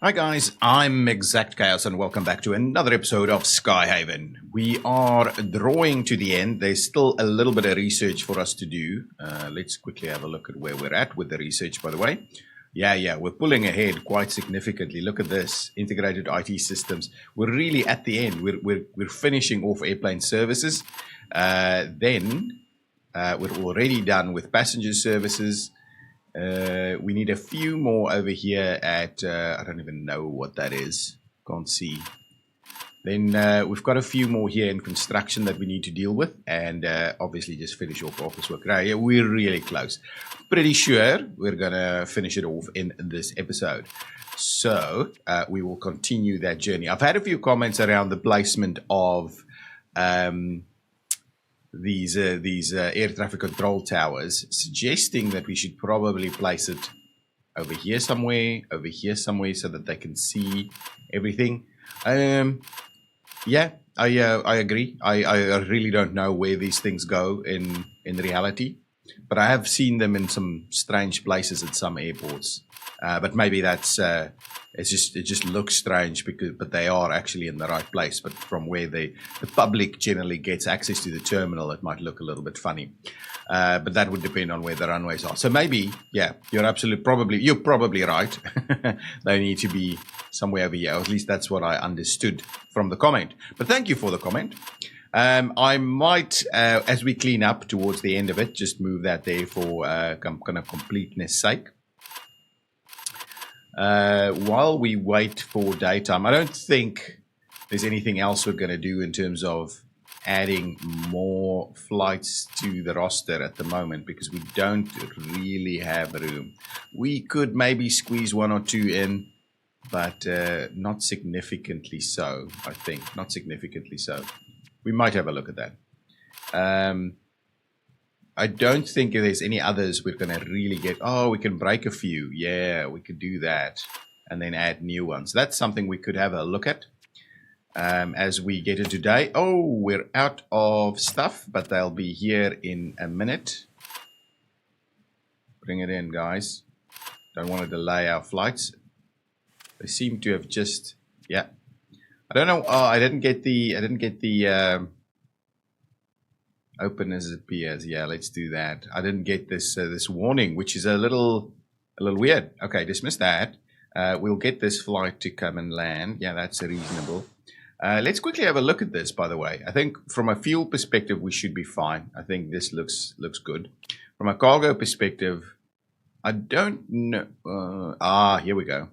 Hi guys, I'm ExactChaos and welcome back to another episode of Skyhaven. We are drawing to the end. There's still a little bit of research for us to do. Let's quickly have a look at where we're at with the research, by the way. Yeah, we're pulling ahead quite significantly. Look at this, integrated IT systems. We're really at the end. We're finishing off airplane services. Then we're already done with passenger services. We need a few more over here at, I don't even know what that is. Can't see. Then we've got a few more here in construction that we need to deal with. And obviously just finish off office work. Right, yeah, we're really close. Pretty sure we're going to finish it off in this episode. So we will continue that journey. I've had a few comments around the placement of these air traffic control towers, suggesting that we should probably place it over here somewhere, so that they can see everything. Yeah, I agree. I really don't know where these things go in reality, but I have seen them in some strange places at some airports. But maybe that's it just looks strange but they are actually in the right place. But from where the public generally gets access to the terminal, it might look a little bit funny. But that would depend on where the runways are. So maybe, yeah, you're probably right. They need to be somewhere over here. Or at least that's what I understood from the comment. But thank you for the comment. I might, as we clean up towards the end of it, just move that there for kind of completeness sake. While we wait for daytime, I don't think there's anything else we're going to do in terms of adding more flights to the roster at the moment, because we don't really have room. We could maybe squeeze one or two in, but not significantly so, I think. Not significantly so. We might have a look at that. I don't think there's any others we're going to really get. Oh, we can break a few. Yeah, we could do that and then add new ones. That's something we could have a look at as we get into day. Oh, we're out of stuff, but they'll be here in a minute. Bring it in, guys. Don't want to delay our flights. They seem to have just, yeah. I don't know. Oh, I didn't get the open as it appears. Yeah, let's do that. I didn't get this this warning, which is a little weird. Okay, dismiss that. We'll get this flight to come and land. Yeah, that's reasonable. Let's quickly have a look at this, by the way. I think from a fuel perspective, we should be fine. I think this looks good. From a cargo perspective, I don't know. Here we go.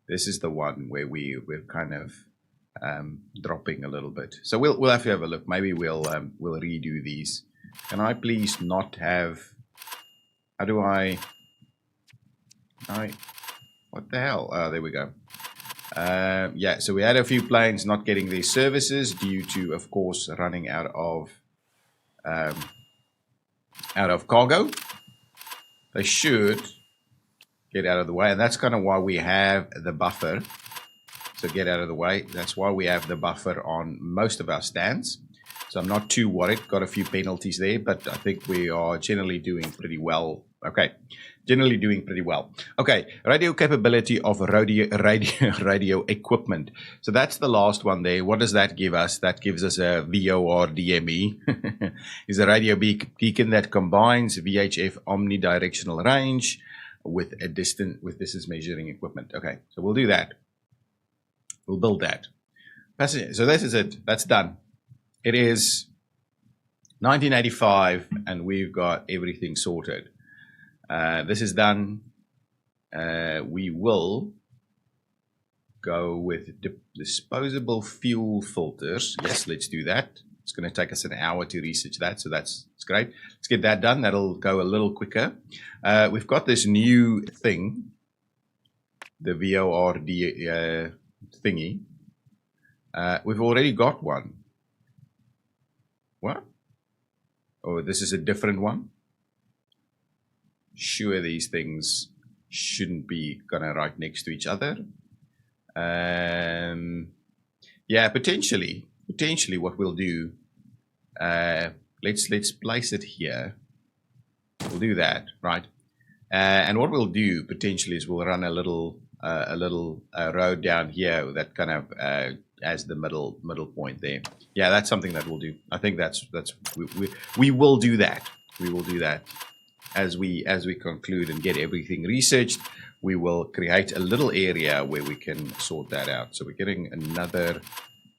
This is the one where we're kind of dropping a little bit. So we'll have to have a look. Maybe we'll redo these. Can I please not have? How do I? What the hell? Oh, there we go. Yeah. So we had a few planes not getting their services due to, of course, running out of cargo. They should get out of the way, and that's kind of why we have the buffer. So get out of the way. That's why we have the buffer on most of our stands. So I'm not too worried. Got a few penalties there, but I think we are generally doing pretty well. Okay, generally doing pretty well. Okay, radio capability of radio equipment. So that's the last one there. What does that give us? That gives us a VORDME. Is a radio beacon that combines VHF omnidirectional range with distance measuring equipment. Okay, so we'll do that. We'll build that. So this is it. That's done. It is 1985, and we've got everything sorted. This is done. We will go with disposable fuel filters. Yes, let's do that. It's going to take us an hour to research that, so that's great. Let's get that done. That'll go a little quicker. We've got this new thing, the VORD thingy. We've already got one. What? Oh, this is a different one. Sure, these things shouldn't be kind of right next to each other. Yeah, potentially what we'll do, let's place it here. We'll do that, right? And what we'll do potentially is we'll run a little a little road down here that kind of as the middle point there. Yeah, that's something that we'll do. I think we will do that. We will do that as we conclude and get everything researched. We will create a little area where we can sort that out. So we're getting another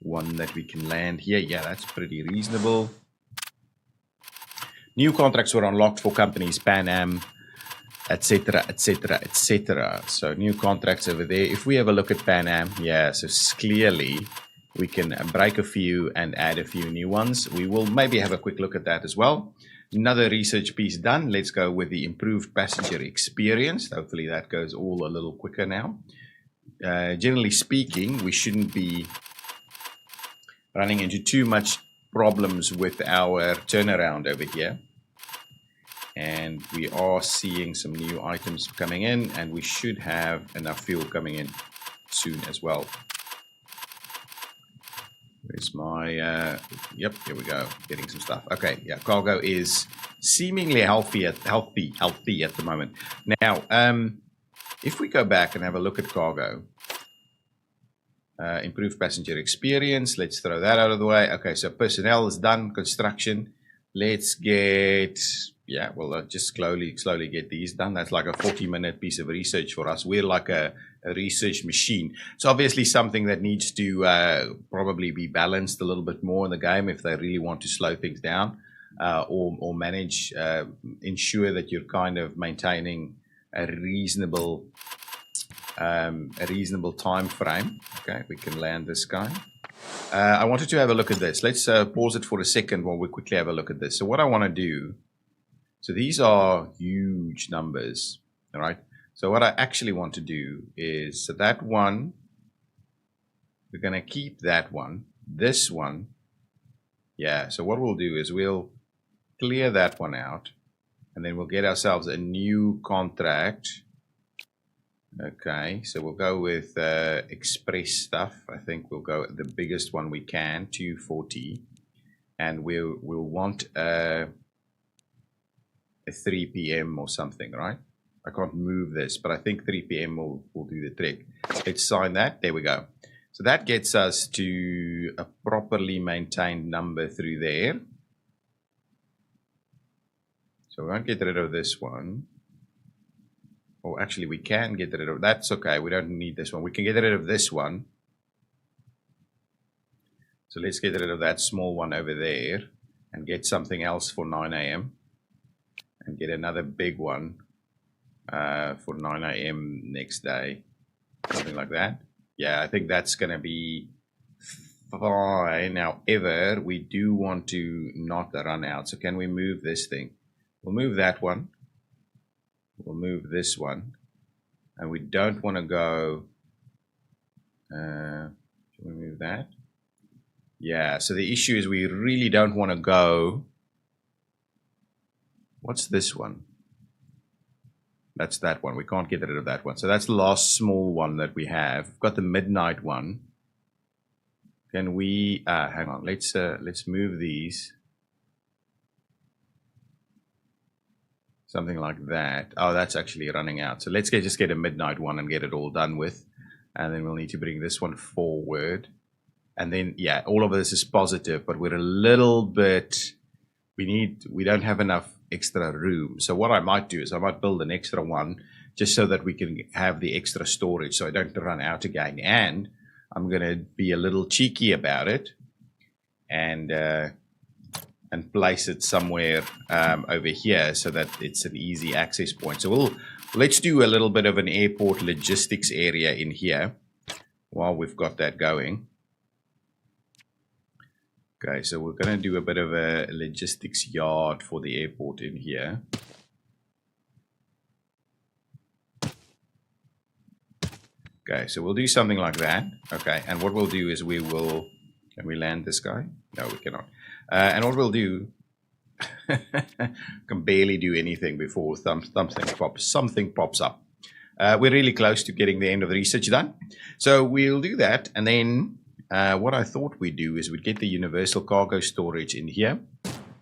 one that we can land here. Yeah, that's pretty reasonable. New contracts were unlocked for companies, Pan Am, etc., etc., etc. So new contracts over there. If we have a look at Pan Am, yeah, so clearly we can break a few and add a few new ones. We will maybe have a quick look at that as well. Another research piece done. Let's go with the improved passenger experience. Hopefully that goes all a little quicker now. Generally speaking, we shouldn't be running into too much problems with our turnaround over here. And we are seeing some new items coming in, and we should have enough fuel coming in soon as well. Where's my, yep, here we go, getting some stuff. Okay, yeah, cargo is seemingly healthy at the moment. Now, if we go back and have a look at cargo, improved passenger experience, let's throw that out of the way. Okay, so personnel is done, construction. Let's get, yeah, well, just slowly get these done. That's like a 40-minute piece of research for us. We're like a research machine. It's obviously something that needs to probably be balanced a little bit more in the game if they really want to slow things down or manage, ensure that you're kind of maintaining a reasonable time frame. Okay, we can land this guy. I wanted to have a look at this. Let's pause it for a second while we quickly have a look at this. So what I want to do, so these are huge numbers, all right? So what I actually want to do is, so that one, we're going to keep that one. This one, yeah, so what we'll do is we'll clear that one out, and then we'll get ourselves a new contract. Okay, so we'll go with express stuff. I think we'll go the biggest one we can, 240, and we'll want a 3 p.m. or something, right? I can't move this, but I think 3 p.m. will do the trick. Let's sign that. There we go. So that gets us to a properly maintained number through there. So we won't get rid of this one. Oh, actually, we can get rid of, that's okay. We don't need this one. We can get rid of this one. So let's get rid of that small one over there and get something else for 9 a.m. and get another big one for 9 a.m. next day. Something like that. Yeah, I think that's going to be fine. However, we do want to not run out. So can we move this thing? We'll move that one. We'll move this one, and we don't want to go, should we move that? Yeah, so the issue is we really don't want to go, what's this one? That's that one, we can't get rid of that one. So that's the last small one that we have. We've got the midnight one. Can we, hang on, let's move these. Something like that. Oh, that's actually running out. So let's just get a midnight one and get it all done with. And then we'll need to bring this one forward. And then, yeah, all of this is positive, but we're a little bit, we don't have enough extra room. So what I might do is I might build an extra one just so that we can have the extra storage so I don't run out again. And I'm going to be a little cheeky about it and place it somewhere over here so that it's an easy access point. So let's do a little bit of an airport logistics area in here while we've got that going. Okay, so we're going to do a bit of a logistics yard for the airport in here. Okay, so we'll do something like that. Okay, and what we'll do is we will, can we land this guy? No, we cannot. And what we'll do, can barely do anything before something pops up. We're really close to getting the end of the research done. So we'll do that. And then what I thought we'd do is we'd get the universal cargo storage in here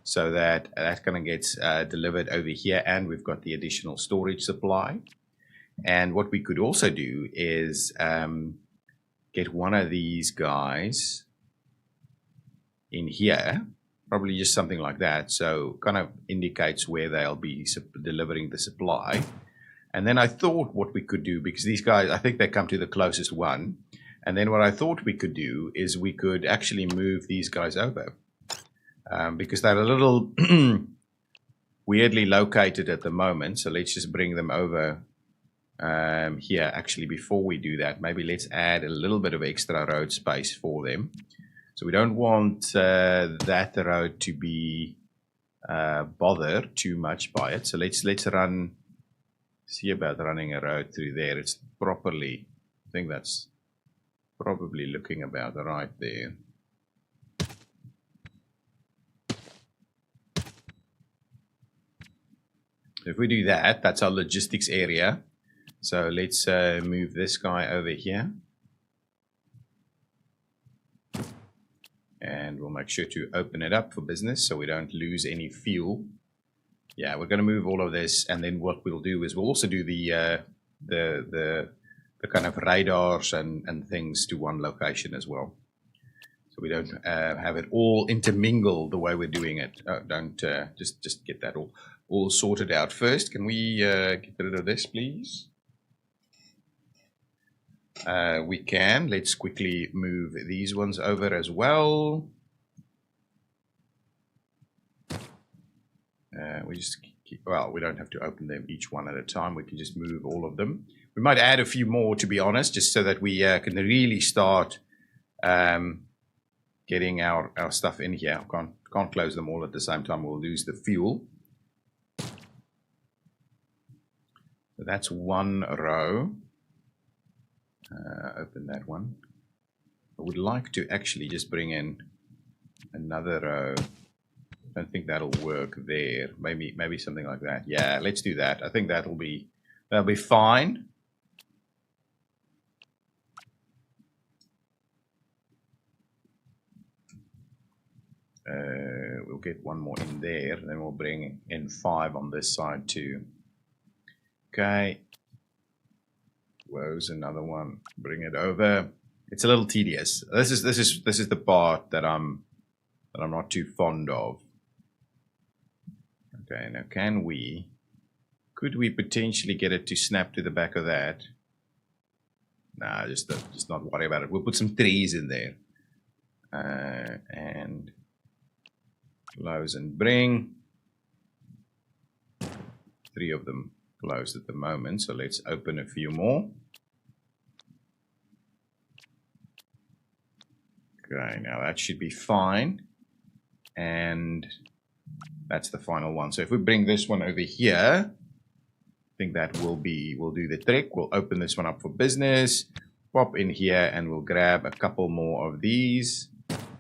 so that kind of gets delivered over here. And we've got the additional storage supply. And what we could also do is get one of these guys in here, probably just something like that. So kind of indicates where they'll be delivering the supply. And then I thought what we could do, because these guys, I think they come to the closest one. And then what I thought we could do is we could actually move these guys over because they're a little weirdly located at the moment. So let's just bring them over here. Actually, before we do that, maybe let's add a little bit of extra road space for them. So we don't want that road to be bothered too much by it. So let's see about running a road through there. It's properly, I think that's probably looking about right there. If we do that, that's our logistics area. So let's move this guy over here. And we'll make sure to open it up for business so we don't lose any fuel. Yeah, we're going to move all of this, and then what we'll do is we'll also do the kind of radars and things to one location as well. So we don't have it all intermingled the way we're doing it. Don't just get that all sorted out first. Can we get rid of this, please? We can. Let's quickly move these ones over as well. We don't have to open them each one at a time. We can just move all of them. We might add a few more, to be honest, just so that we can really start getting our stuff in here. Can't close them all at the same time. We'll lose the fuel. So that's one row. Open that one. I would like to actually just bring in another row. I don't think that'll work there. Maybe something like that. Yeah, let's do that. I think that'll be fine. We'll get one more in there, and then we'll bring in 5 on this side too. Okay. Close another one. Bring it over. It's a little tedious. This is the part that I'm not too fond of. Okay, now could we potentially get it to snap to the back of that? Nah, just not worry about it. We'll put some trees in there. And close and bring. 3 of them closed at the moment, so let's open a few more. Okay, now that should be fine. And that's the final one. So if we bring this one over here, I think that will do the trick. We'll open this one up for business, pop in here, and we'll grab a couple more of these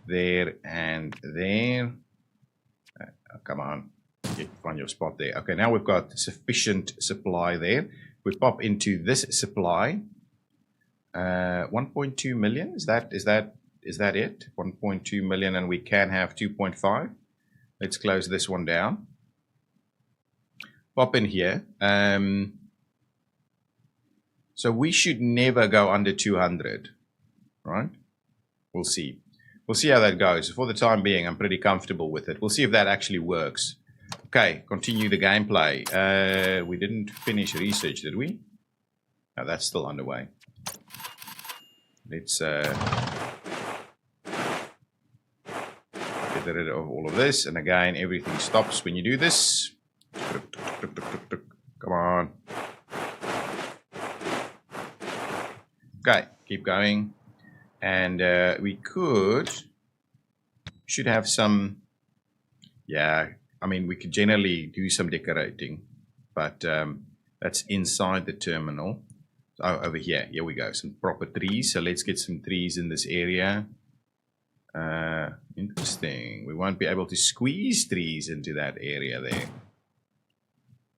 there and there. Come on, find your spot there. Okay, now we've got sufficient supply there. We pop into this supply. 1.2 million. Is that it? 1.2 million, and we can have 2.5. Let's close this one down. Pop in here. So we should never go under 200, right? We'll see. We'll see how that goes. For the time being, I'm pretty comfortable with it. We'll see if that actually works. Okay, continue the gameplay. We didn't finish research, did we? No, that's still underway. Let's get rid of all of this. And again, everything stops when you do this. Come on. Okay, keep going. And we should have some, yeah, I mean, we could generally do some decorating, but that's inside the terminal. Oh, over here we go, some proper trees. So let's get some trees in this area. Interesting. We won't be able to squeeze trees into that area there.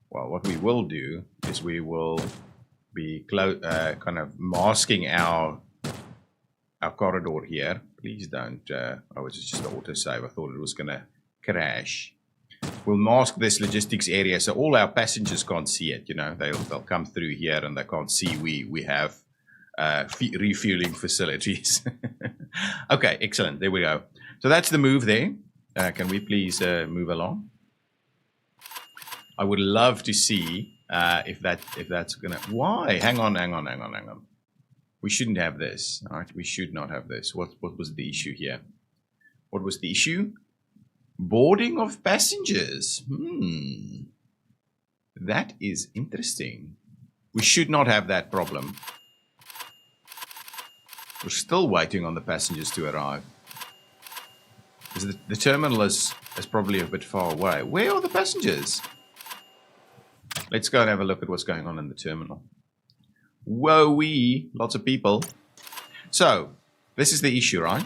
Well, what we will do is we will be kind of masking our corridor here. Please don't. Oh, it's just an autosave. I thought it was going to crash. we'll mask this logistics area so all our passengers can't see it. You know, they'll come through here and they can't see we have refueling facilities. Okay, excellent. There we go. So that's the move there. Can we please move along? I would love to see if that's gonna. Why? Hang on. We shouldn't have this. All right, we should not have this. What was the issue here? What was the issue? Boarding of passengers. That is interesting. We should not have that problem. We're still waiting on the passengers to arrive. Because the terminal is probably a bit far away. Where are the passengers? Let's go and have a look at what's going on in the terminal. Whoa-wee, lots of people. So, this is the issue, right?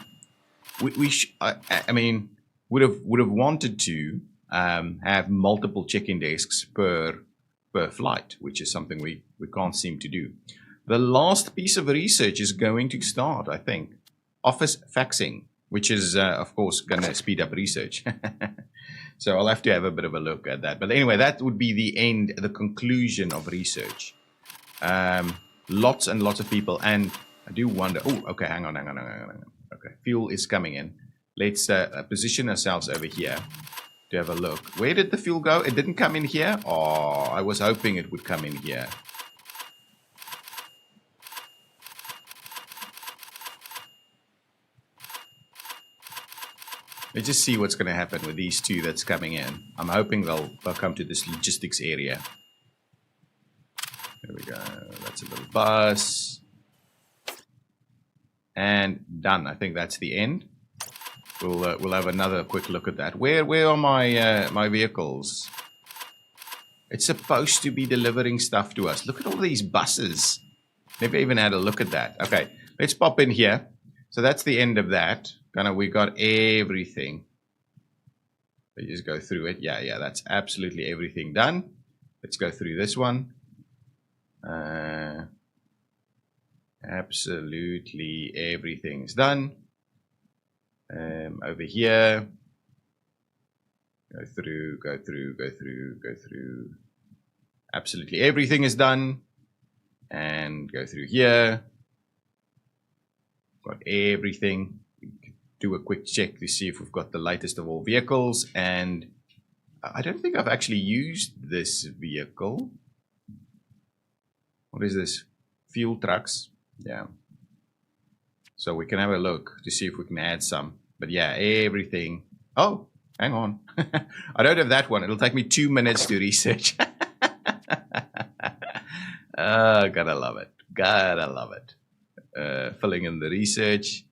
I mean, would have wanted to have multiple check-in desks per flight, which is something we can't seem to do. The last piece of research is going to start, I think. Office faxing, which is, of course, going to speed up research. So I'll have to have a bit of a look at that. But anyway, that would be the end, the conclusion of research. Lots and lots of people. And I do wonder... Oh, okay, hang on. Okay, fuel is coming in. Let's position ourselves over here to have a look. Where did the fuel go? It didn't come in here? Oh, I was hoping it would come in here. Let's just see what's going to happen with these two that's coming in. I'm hoping they'll come to this logistics area. There we go. That's a little bus. And done. I think that's the end. We'll have another quick look at that. Where are my my vehicles? It's supposed to be delivering stuff to us. Look at all these buses. Never even had a look at that. Okay, let's pop in here. So that's the end of that. We got everything. Let's just go through it. Yeah, that's absolutely everything done. Let's go through this one. Absolutely everything's done. Over here. Go through. Absolutely everything is done. And go through here. Got everything. Do a quick check to see if we've got the latest of all vehicles, and I don't think I've actually used this vehicle. What is this? Fuel trucks. Yeah. So we can have a look to see if we can add some. But yeah, everything. Oh, hang on. I don't have that one. It'll take me 2 minutes to research. Gotta love it. Filling in the research.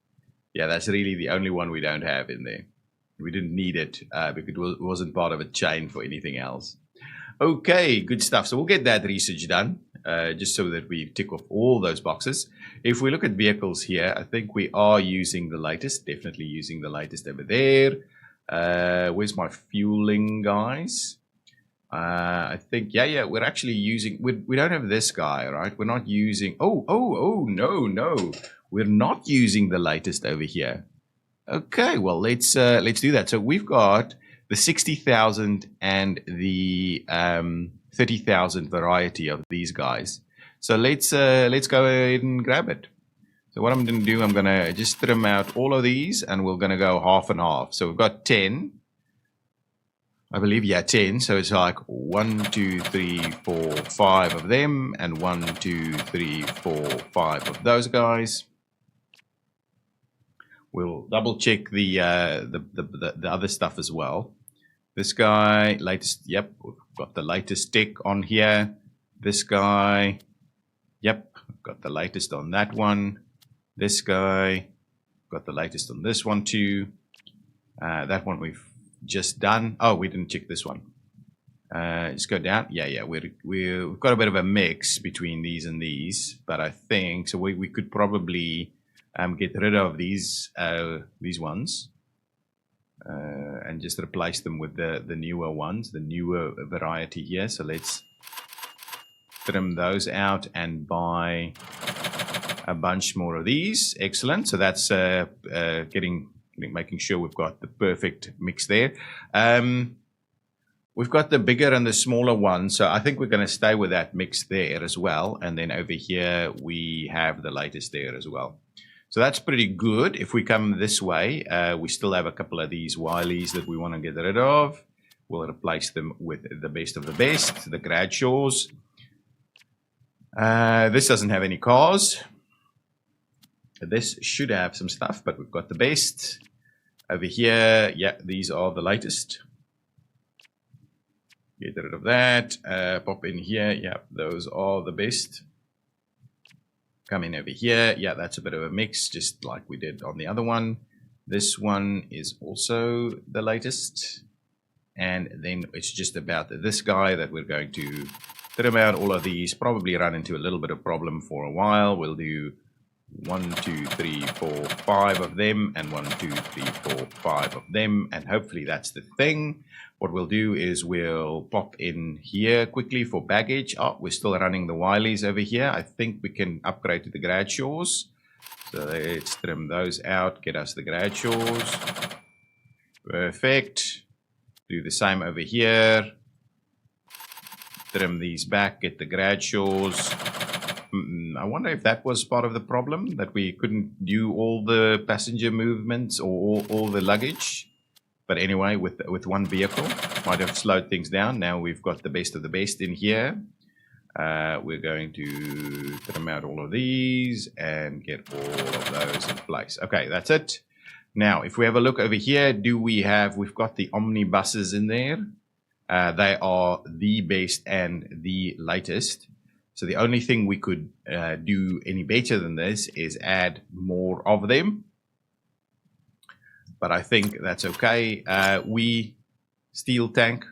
Yeah, that's really the only one we don't have in there. We didn't need it because it wasn't part of a chain for anything else. Okay, good stuff. So we'll get that research done just so that we tick off all those boxes. If we look at vehicles here, I think we are using the latest. Definitely using the latest over there. Where's my fueling guys? I think, yeah, we're actually using... We don't have this guy, right? We're not using... Oh, no. We're not using the latest over here. Okay, well, let's do that. So we've got the 60,000 and the 30,000 variety of these guys. So let's go ahead and grab it. So what I'm going to do, I'm going to just trim out all of these, and we're going to go half and half. So we've got 10. I believe, yeah, 10. So it's like 1, 2, 3, 4, 5 of them, and 1, 2, 3, 4, 5 of those guys. We'll double check the other stuff as well. This guy, latest, yep, we've got the latest tech on here. This guy, yep, got the latest on that one. This guy, got the latest on this one too. That one we've just done. Oh, we didn't check this one. Let's go down. Yeah, we've got a bit of a mix between these and these, but I think so. We could probably get rid of these ones and just replace them with the newer ones, the newer variety here. So let's trim those out and buy a bunch more of these. Excellent. So that's making sure we've got the perfect mix there. We've got the bigger and the smaller one, so I think we're going to stay with that mix there as well. And then over here, we have the latest there as well. So that's pretty good. If we come this way, we still have a couple of these Wileys that we want to get rid of. We'll replace them with the best of the best, the Gradshaws. This doesn't have any cars. This should have some stuff, but we've got the best. Over here, yeah, these are the latest. Get rid of that. Pop in here. Yeah, those are the best. Come in over here. Yeah, that's a bit of a mix, just like we did on the other one. This one is also the latest. And then it's just about this guy that we're going to trim out all of these. Probably run into a little bit of problem for a while. We'll do 1, 2, 3, 4, 5 of them, and 1, 2, 3, 4, 5 of them, and hopefully that's the thing. What we'll do is we'll pop in here quickly for baggage. Oh, we're still running the Wileys over here. I think we can upgrade to the Gradshaws. So let's trim those out, get us the Gradshaws. Perfect. Do the same over here. Trim these back, get the Gradshaws. I wonder if that was part of the problem, that we couldn't do all the passenger movements or all the luggage. But anyway, with one vehicle, might have slowed things down. Now we've got the best of the best in here. We're going to trim out all of these and get all of those in place. Okay, that's it. Now, if we have a look over here, we've got the omnibuses in there. They are the best and the latest. So the only thing we could do any better than this is add more of them. But I think that's okay. Steel tank.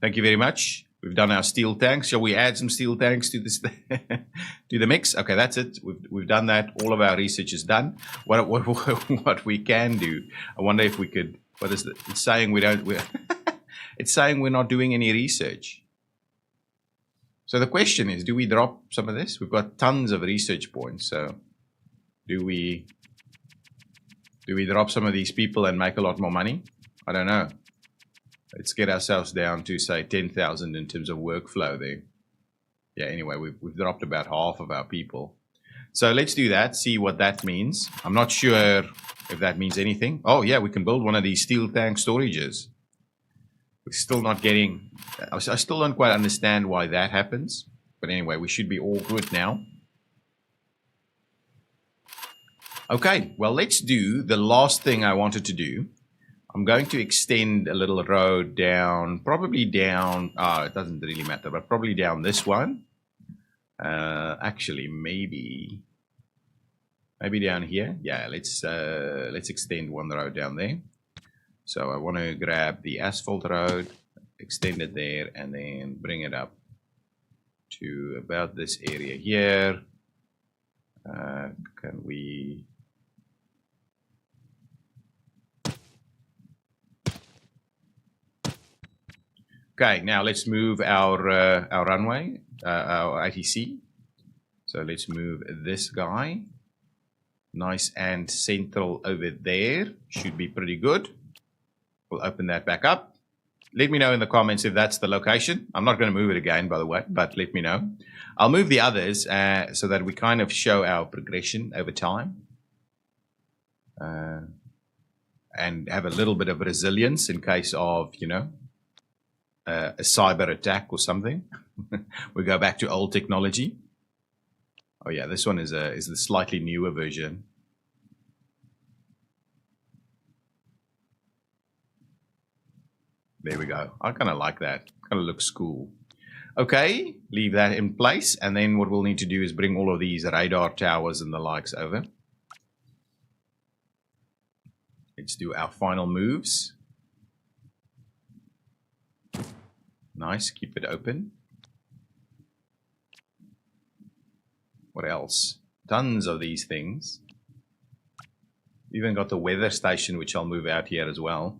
Thank you very much. We've done our steel tanks. Shall we add some steel tanks to this to the mix? Okay, that's it. We've done that. All of our research is done. What we can do? I wonder if we could. What is it? It's saying we don't. It's saying we're not doing any research. So the question is, do we drop some of this? We've got tons of research points. So do we drop some of these people and make a lot more money? I don't know. Let's get ourselves down to, say, 10,000 in terms of workflow there. Yeah, anyway, we've dropped about half of our people. So let's do that, see what that means. I'm not sure if that means anything. Oh, yeah, we can build one of these steel tank storages. We're still not getting... I still don't quite understand why that happens. But anyway, we should be all good now. Okay, well, let's do the last thing I wanted to do. I'm going to extend a little road down, probably down, it doesn't really matter, but probably down this one. Actually, maybe down here. Yeah, let's extend one road down there. So I want to grab the asphalt road, extend it there, and then bring it up to about this area here. Can we... Okay, now let's move our runway, our ATC. So let's move this guy. Nice and central over there. Should be pretty good. We'll open that back up. Let me know in the comments if that's the location. I'm not going to move it again, by the way, but let me know. I'll move the others so that we kind of show our progression over time. And have a little bit of resilience in case of, you know, a cyber attack or something. We go back to old technology. Oh yeah, this one is the slightly newer version. There we go. I kind of like that. Kind of looks cool. Okay, leave that in place, and then what we'll need to do is bring all of these radar towers and the likes over. Let's do our final moves. Nice, keep it open. What else? Tons of these things. Even got the weather station, which I'll move out here as well.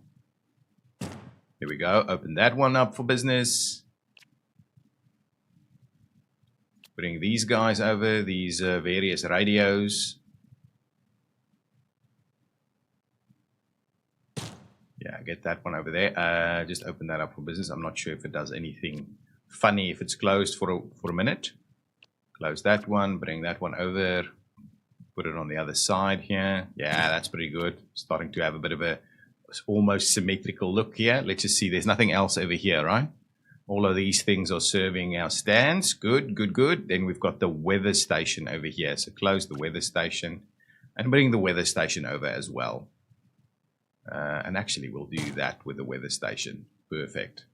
Here we go, open that one up for business. Bring these guys over, these various radios. Yeah, get that one over there. Just open that up for business. I'm not sure if it does anything funny if it's closed for a minute. Close that one, bring that one over, put it on the other side here. Yeah, that's pretty good. Starting to have a bit of a almost symmetrical look here. Let's just see, there's nothing else over here, right? All of these things are serving our stands. Good, good, good. Then we've got the weather station over here. So close the weather station and bring the weather station over as well. And actually, we'll do that with the weather station. Perfect.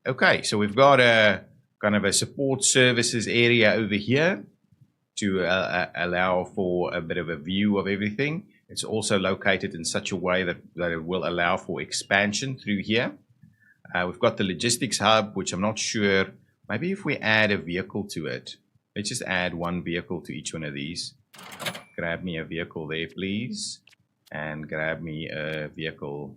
Okay, so we've got a kind of a support services area over here to allow for a bit of a view of everything. It's also located in such a way that it will allow for expansion through here. We've got the logistics hub, which I'm not sure. Maybe if we add a vehicle to it. Let's just add one vehicle to each one of these. Grab me a vehicle there, please. And grab me a vehicle,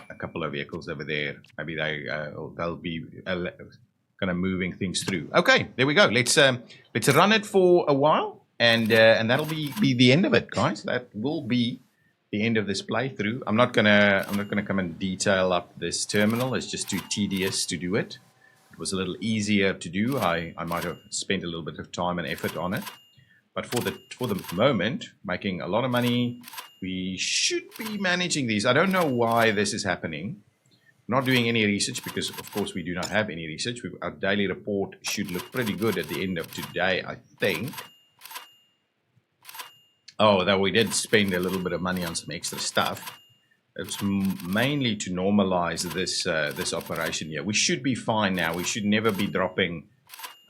a couple of vehicles over there. Maybe they'll be kind of moving things through. Okay, there we go. Let's run it for a while, and that'll be the end of it, guys. That will be the end of this playthrough. I'm not gonna come and detail up this terminal. It's just too tedious to do it. It was a little easier to do. I might have spent a little bit of time and effort on it. But for the moment, making a lot of money, we should be managing these. I don't know why this is happening. I'm not doing any research because, of course, we do not have any research. Our daily report should look pretty good at the end of today, I think. Oh, though we did spend a little bit of money on some extra stuff. It's mainly to normalize this operation here. We should be fine now. We should never be dropping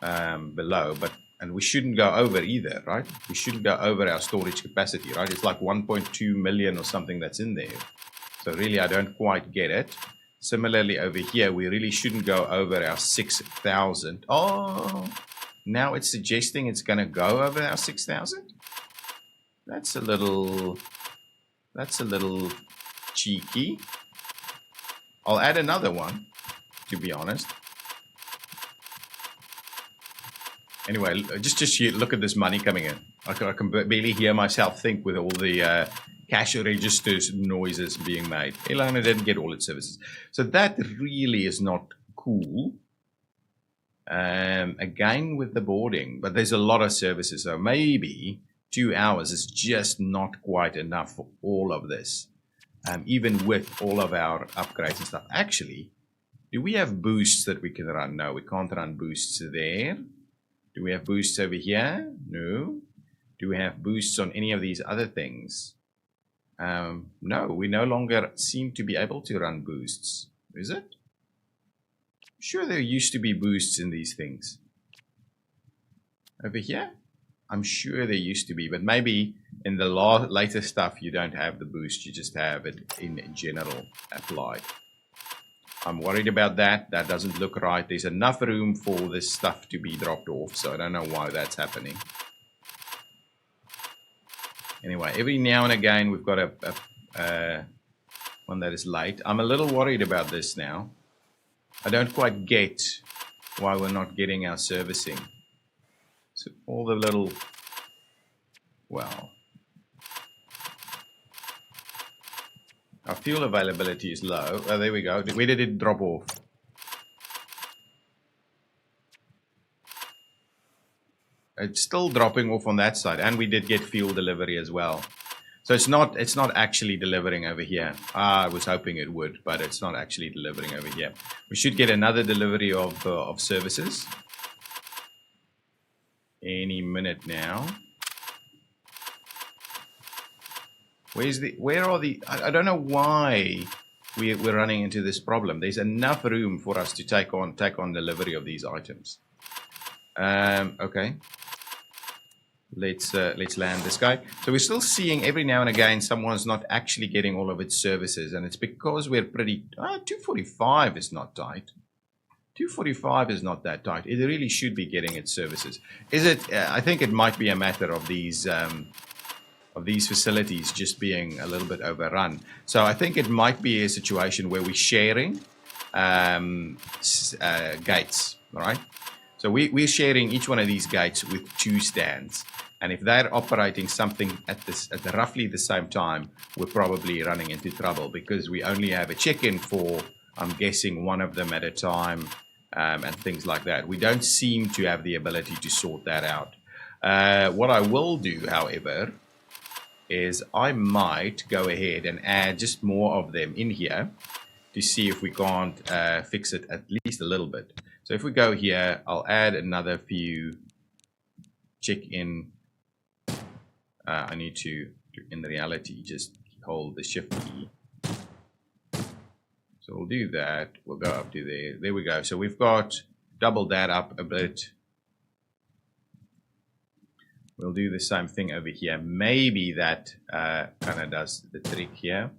below, and we shouldn't go over either, right? We shouldn't go over our storage capacity, right? It's like 1.2 million or something that's in there. So really, I don't quite get it. Similarly, over here, we really shouldn't go over our 6,000. Oh, now it's suggesting it's going to go over our 6,000? That's a little cheeky. I'll add another one, to be honest. Anyway, just look at this money coming in. I can barely hear myself think with all the cash registers noises being made. Elena didn't get all its services. So that really is not cool. Again with the boarding, but there's a lot of services. So maybe 2 hours is just not quite enough for all of this. Even with all of our upgrades and stuff. Actually, do we have boosts that we can run? No, we can't run boosts there. Do we have boosts over here? No. Do we have boosts on any of these other things? No, we no longer seem to be able to run boosts. Is it? Sure, there used to be boosts in these things. Over here? I'm sure there used to be, but maybe in the later stuff you don't have the boost, you just have it in general applied. I'm worried about that. That doesn't look right. There's enough room for this stuff to be dropped off, so I don't know why that's happening. Anyway, every now and again we've got a one that is late. I'm a little worried about this now. I don't quite get why we're not getting our servicing. So all the little, well, our fuel availability is low. Oh, there we go. Where did it drop off? It's still dropping off on that side, and we did get fuel delivery as well. So it's not actually delivering over here. I was hoping it would, but it's not actually delivering over here. We should get another delivery of services any minute now. Where are the? I don't know why we're running into this problem. There's enough room for us to take on delivery of these items. Okay. Let's land this guy. So we're still seeing every now and again someone's not actually getting all of its services, and it's because we're pretty. 245 is not tight. 245 is not that tight. It really should be getting its services. Is it? I think it might be a matter of these facilities just being a little bit overrun. So I think it might be a situation where we're sharing gates. All right. So we're sharing each one of these gates with 2 stands. And if they're operating something at roughly the same time, we're probably running into trouble because we only have a check-in for, I'm guessing, one of them at a time, and things like that. We don't seem to have the ability to sort that out. What I will do, however, is I might go ahead and add just more of them in here to see if we can't fix it at least a little bit. So if we go here, I'll add another few check-in. I need to, in reality, just hold the shift key. So we'll do that. We'll go up to there. There we go. So we've got doubled that up a bit. We'll do the same thing over here. Maybe that kind of does the trick here.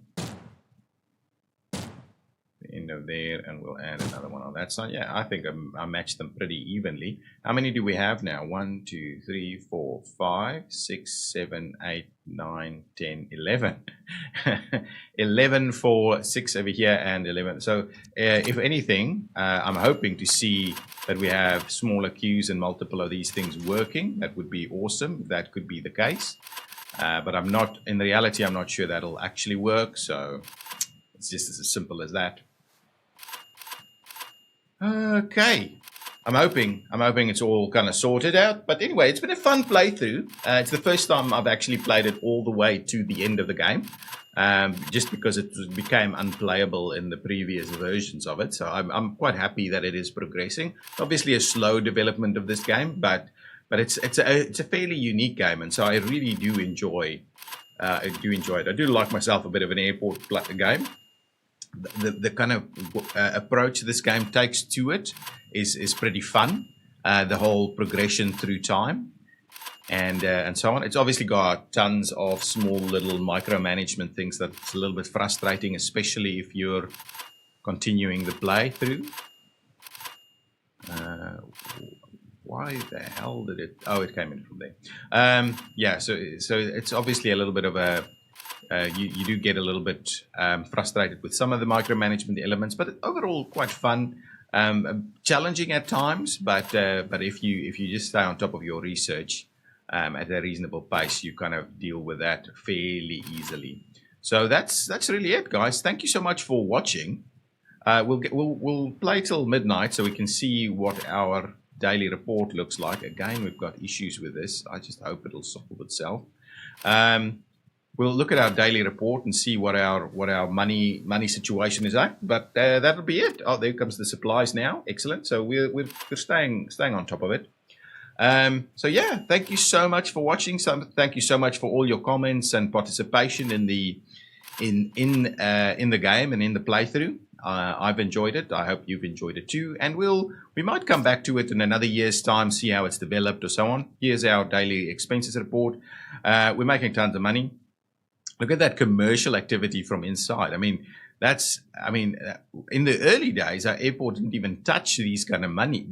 The end of there, and we'll add another one on that side. Yeah, I think I matched them pretty evenly. How many do we have now? 1, 2, 3, 4, 5, 6, 7, 8, 9, 10, 11. 11 for 6 over here and 11. So if anything, I'm hoping to see that we have smaller queues and multiple of these things working. That would be awesome if that could be the case. But I'm not, in reality, I'm not sure that'll actually work. So it's just as simple as that. Okay, I'm hoping it's all kind of sorted out. But anyway, it's been a fun playthrough. It's the first time I've actually played it all the way to the end of the game, just because it became unplayable in the previous versions of it. So I'm quite happy that it is progressing. Obviously, a slow development of this game, but it's a fairly unique game, and so I really do enjoy it. I do like myself a bit of an airport game. The kind of approach this game takes to it is pretty fun. The whole progression through time and so on. It's obviously got tons of small little micromanagement things that's a little bit frustrating, especially if you're continuing the playthrough. Why the hell did it? Oh, it came in from there. Yeah, so it's obviously a little bit of a you do get a little bit frustrated with some of the micromanagement elements, but overall quite fun, challenging at times. But if you just stay on top of your research at a reasonable pace, you kind of deal with that fairly easily. So that's really it, guys. Thank you so much for watching. We'll play till midnight so we can see what our daily report looks like. Again, we've got issues with this. I just hope it'll solve itself. We'll look at our daily report and see what our money situation is at. But that'll be it. Oh, there comes the supplies now. Excellent. So we're staying on top of it. So yeah, thank you so much for watching. Thank you so much for all your comments and participation in the game and in the playthrough. I've enjoyed it. I hope you've enjoyed it too. And we might come back to it in another year's time, see how it's developed or so on. Here's our daily expenses report. We're making tons of money. Look at that commercial activity from inside. I mean, in the early days, our airport didn't even touch this kind of money,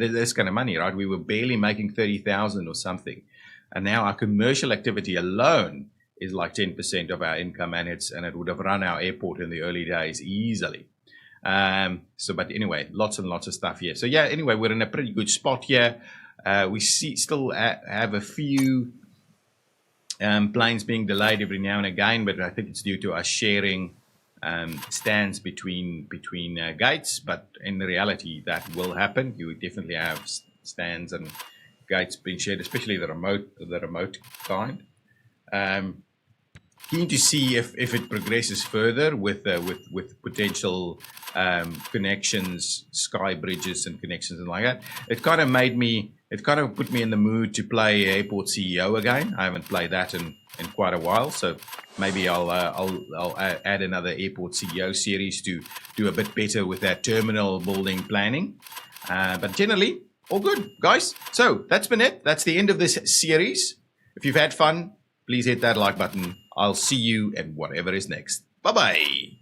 right? We were barely making 30,000 or something. And now our commercial activity alone is like 10% of our income, and it would have run our airport in the early days easily. But anyway, lots and lots of stuff here. So yeah, anyway, we're in a pretty good spot here. We still have a few planes being delayed every now and again, but I think it's due to us sharing stands between gates. But in reality, that will happen. You definitely have stands and gates being shared, especially the remote kind. Keen to see if it progresses further with potential connections, sky bridges and connections and like that. It kind of put me in the mood to play Airport CEO again. I haven't played that in quite a while, so maybe I'll add another Airport CEO series to do a bit better with that terminal building planning. But generally, all good, guys. So that's been it. That's the end of this series. If you've had fun, please hit that like button. I'll see you at whatever is next. Bye-bye.